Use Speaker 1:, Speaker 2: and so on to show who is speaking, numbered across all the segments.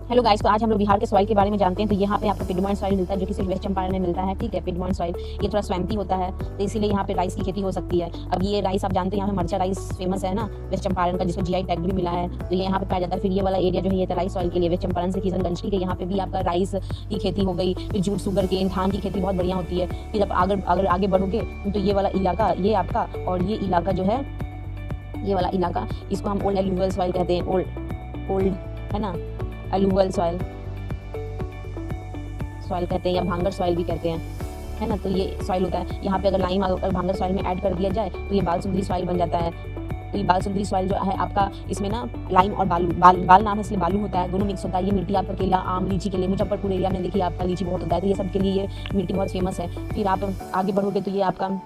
Speaker 1: Hello guys, तो आज हम लोग बिहार के सॉइल के बारे में जानते हैं। तो यहाँ पे आपको पिडमॉन्ट सॉइल मिलता है जो कि सिर्फ वेस्ट चंपारण में मिलता है। ठीक है, पिडमॉन्ट सॉइल ये थोड़ा स्वैम्पी होता है, तो इसीलिए यहाँ पे राइस की खेती हो सकती है। अब ये राइस आप जानते हैं, यहाँ पे मरचा राइस फेमस है ना वेस्ट चंपारण का, जिसको जीआई टैग भी मिला है, तो ये यहाँ पे पाया जाता है। फिर ये वाला एरिया जो है ये राइस सॉइल के लिए वेस्ट चंपारण से किशनगंज की, यहाँ पे भी आपका राइस की खेती हो गई। फिर जूट, शुगर केन, धान की खेती बहुत बढ़िया होती है। फिर जब अगर आगे बढ़ोगे तो ये वाला इलाका ये आपका, और ये इलाका जो है ये वाला इलाका, इसको हम ओल्ड एलुवियल सॉइल कहते हैं। ओल्ड है ना, एलुवियल सॉइल कहते हैं, या भांगर सॉइल भी कहते हैं, है ना। तो ये सॉइल होता है। यहाँ पे अगर लाइम अगर भांगर सॉइल में ऐड कर दिया जाए तो ये बाल सुंदरी सॉइल बन जाता है। तो ये बाल सुंदरी सॉइल जो है आपका, इसमें ना लाइम और बाल नाम है इसलिए बालू होता है, दोनों मिक्स होता है। ये मिट्टी आपका केला, आम, लीची के लिए, मुजफ्फरपुर एरिया में देखिए आपका लीची बहुत होता है, तो ये सब के लिए ये मिट्टी बहुत फेमस है। फिर आप आगे बढ़ोगे तो ये आपका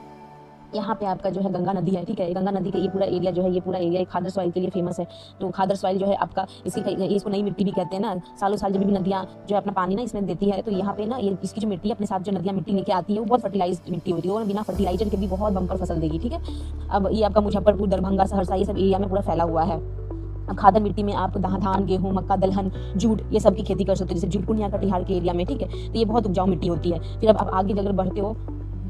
Speaker 1: यहाँ पे आपका जो है गंगा नदी है। ठीक है, गंगा नदी का ये पूरा एरिया जो है, ये पूरा एरिया खादर सॉइल के लिए फेमस है। तो खादर सॉइल जो है आपका, इसको नई मिट्टी भी कहते हैं ना। सालों साल जब भी नदियाँ जो है अपना पानी ना इसमें देती है, तो यहाँ पे ना ये इसकी जो मिट्टी अपने साथ जो नदियाँ मिट्टी लेके आती है वो बहुत फर्टिलाइज्ड मिट्टी होती है, और बिना फर्टिलाइजर के भी बहुत बम्पर फसल देगी। ठीक है, अब ये आपका मुजफ्फरपुर, दरभंगा, सहरसा ये सब एरिया में पूरा फैला हुआ है। अब खादर मिट्टी में आप धान, गेहूं, मक्का, दलहन, जूट ये सब की खेती कर सकते हो, जैसे जूट पूर्णिया कटिहार के एरिया में। ठीक है, तो ये बहुत उपजाऊ मिट्टी होती है। फिर अब आप आगे अगर बढ़ते हो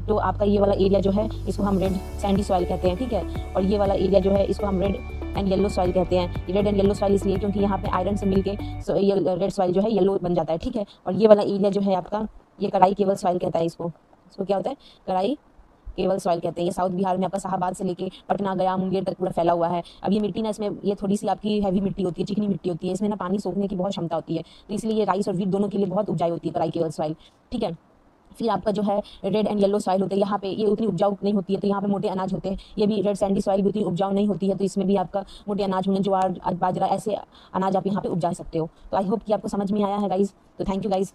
Speaker 1: तो आपका ये वाला एरिया जो है इसको हम रेड सैंडी सॉइल कहते हैं। ठीक है, और ये वाला एरिया जो है इसको हम रेड एंड येलो सॉइल कहते हैं। रेड एंड येलो सॉइल इसलिए क्योंकि यहाँ पे आयरन से मिलके ये रेड सॉइल जो है येलो बन जाता है। ठीक है, और ये वाला एरिया जो है आपका, ये कढ़ाई केवल सॉइल कहता है। इसको क्या होता है, कढ़ाई केवल सॉइल कहते हैं। ये साउथ बिहार में आपका शाहाबाद से लेके पटना, गया, मुंगेर तक पूरा फैला हुआ है। अब ये मिट्टी ना, इसमें ये थोड़ी सी आपकी हैवी मिट्टी होती है, चिकनी मिट्टी होती है, इसमें ना पानी सोखने की बहुत क्षमता होती है, तो इसलिए ये राइस और वीट दोनों के लिए बहुत उपजाऊ होती है कढ़ाई केवल सॉइल। ठीक है, फिर आपका जो है रेड एंड येलो सॉइल होते हैं, यहाँ पे ये उतनी उपजाऊ नहीं होती है, तो यहाँ पे मोटे अनाज होते हैं। ये भी रेड सैंडी सॉइल भी उतनी उपजाऊ नहीं होती है, तो इसमें भी आपका मोटे अनाज होंगे, ज्वार, बाजरा, ऐसे अनाज आप यहाँ पे उपजा सकते हो। तो आई होप कि आपको समझ में आया है गाइज। तो थैंक यू गाइज।